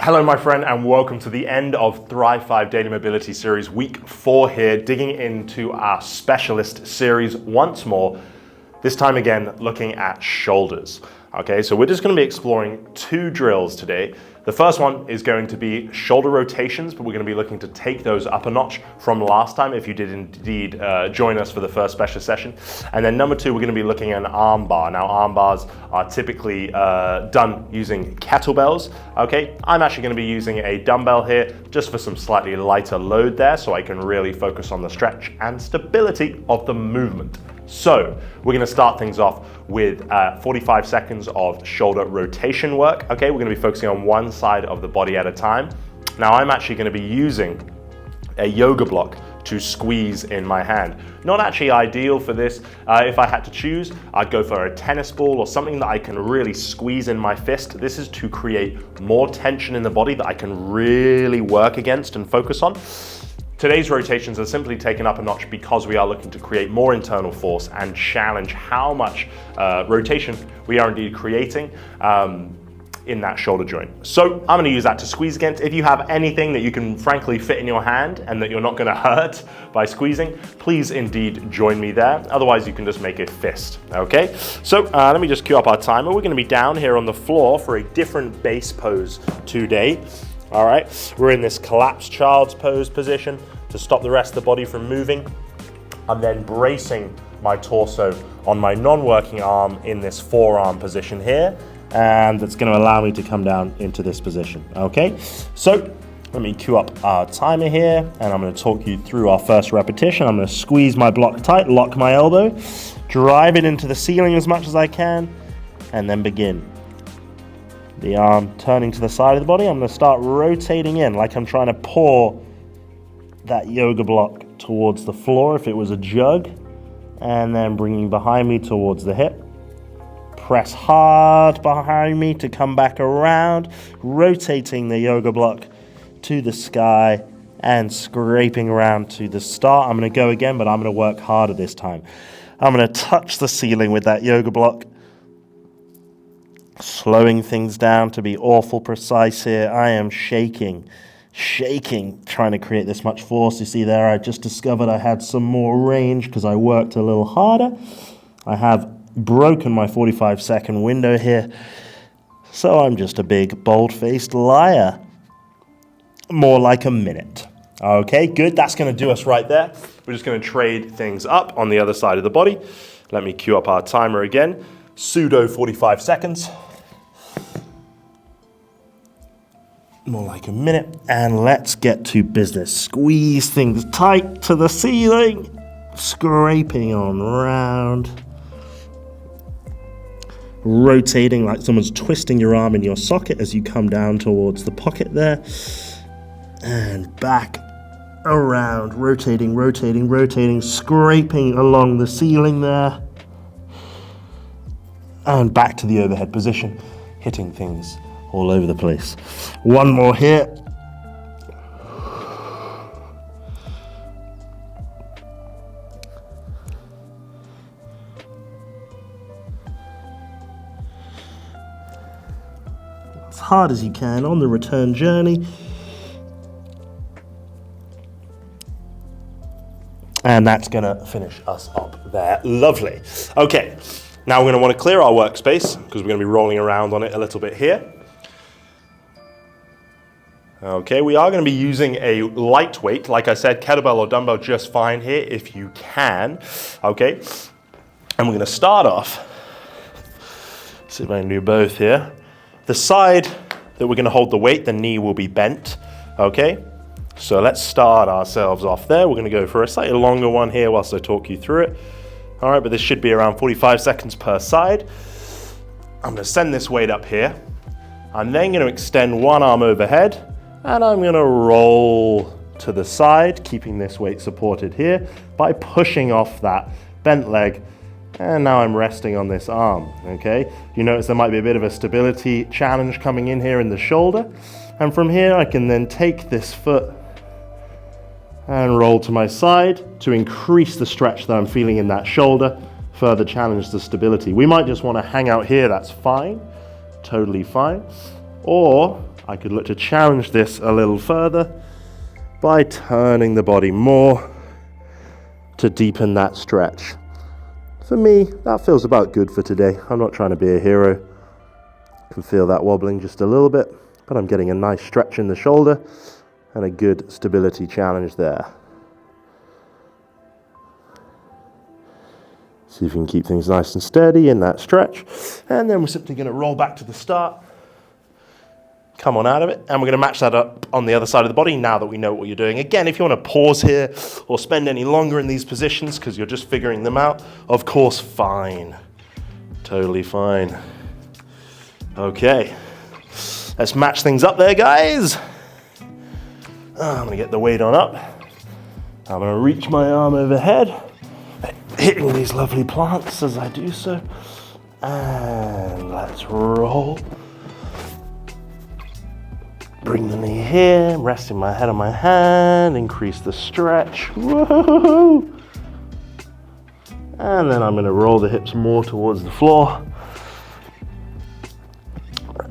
Hello my friend, and welcome to the end of Thrive 5 Daily Mobility Series, week 4 here, digging into our specialist series once more, this time again looking at shoulders. Okay, so we're just going to be exploring 2 drills today. The first one is going to be shoulder rotations, but we're going to be looking to take those up a notch from last time if you did indeed join us for the first special session. And then number 2, we're going to be looking at an arm bar. Now arm bars are typically done using kettlebells. Okay, I'm actually going to be using a dumbbell here just for some slightly lighter load there so I can really focus on the stretch and stability of the movement. So we're going to start things off with 45 seconds of shoulder rotation work. Okay, we're going to be focusing on one side of the body at a time. Now I'm actually going to be using a yoga block to squeeze in my hand. Not actually ideal for this. If I had to choose, I'd go for a tennis ball or something that I can really squeeze in my fist. This is to create more tension in the body that I can really work against and focus on. Today's rotations are simply taken up a notch because we are looking to create more internal force and challenge how much rotation we are indeed creating in that shoulder joint. So I'm going to use that to squeeze against. If you have anything that you can frankly fit in your hand and that you're not going to hurt by squeezing, please indeed join me there. Otherwise you can just make a fist. Okay, so let me just cue up our timer. We're going to be down here on the floor for a different base pose today. All right, we're in this collapsed child's pose position to stop the rest of the body from moving. I'm then bracing my torso on my non-working arm in this forearm position here, and that's going to allow me to come down into this position. Okay, so let me cue up our timer here, and I'm going to talk you through our first repetition. I'm going to squeeze my block tight, lock my elbow, drive it into the ceiling as much as I can, and then begin. The arm turning to the side of the body, I'm going to start rotating in like I'm trying to pour that yoga block towards the floor if it was a jug, and then bringing behind me towards the hip. Press hard behind me to come back around, rotating the yoga block to the sky and scraping around to the start. I'm going to go again, but I'm going to work harder this time. I'm going to touch the ceiling with that yoga block, slowing things down to be awful precise here. I am shaking, trying to create this much force. You see there, I just discovered I had some more range because I worked a little harder. I have broken my 45-second window here, so I'm just a big, bold-faced liar. More like a minute. Okay, good. That's going to do us right there. We're just going to trade things up on the other side of the body. Let me cue up our timer again. Pseudo 45 seconds. More like a minute, and let's get to business. Squeeze things tight to the ceiling, scraping on round, rotating like someone's twisting your arm in your socket as you come down towards the pocket there, and back around, rotating, scraping along the ceiling there, and back to the overhead position, hitting things all over the place. One more here. As hard as you can on the return journey. And that's going to finish us up there. Lovely. Okay, now we're going to want to clear our workspace because we're going to be rolling around on it a little bit here. Okay, we are going to be using a lightweight, like I said, kettlebell or dumbbell just fine here if you can. Okay, and we're going to start off, see if I can do both here. The side that we're going to hold the weight, the knee will be bent. Okay, so let's start ourselves off there. We're going to go for a slightly longer one here whilst I talk you through it. All right, but this should be around 45 seconds per side. I'm going to send this weight up here. I'm then going to extend one arm overhead, and I'm going to roll to the side, keeping this weight supported here by pushing off that bent leg. And now I'm resting on this arm, okay? You notice there might be a bit of a stability challenge coming in here in the shoulder. And from here, I can then take this foot and roll to my side to increase the stretch that I'm feeling in that shoulder, further challenge the stability. We might just want to hang out here, that's fine, totally fine. Or I could look to challenge this a little further by turning the body more to deepen that stretch. For me, that feels about good for today. I'm not trying to be a hero. I can feel that wobbling just a little bit, but I'm getting a nice stretch in the shoulder and a good stability challenge there. See if you can keep things nice and steady in that stretch. And then we're simply going to roll back to the start. Come on out of it. And we're going to match that up on the other side of the body now that we know what you're doing. Again, if you want to pause here or spend any longer in these positions because you're just figuring them out, of course, fine. Totally fine. Okay. Let's match things up there, guys. I'm going to get the weight on up. I'm going to reach my arm overhead, hitting these lovely plants as I do so. And let's roll. Bring the knee here, resting my head on my hand, increase the stretch. Whoa! And then I'm going to roll the hips more towards the floor.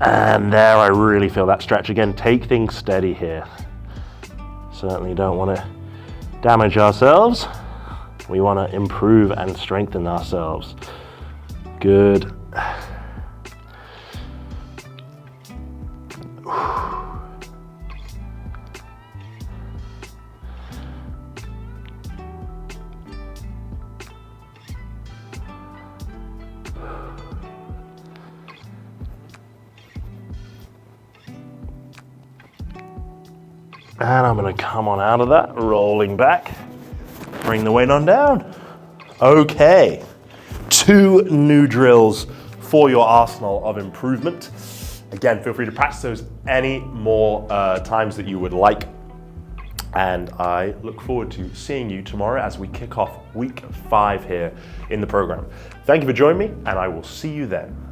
And there, I really feel that stretch. Again, take things steady here. Certainly don't want to damage ourselves. We want to improve and strengthen ourselves. Good. And I'm going to come on out of that, rolling back, bring the weight on down. Okay, 2 new drills for your arsenal of improvement. Again, feel free to practice those any more times that you would like. And I look forward to seeing you tomorrow as we kick off week 5 here in the program. Thank you for joining me, and I will see you then.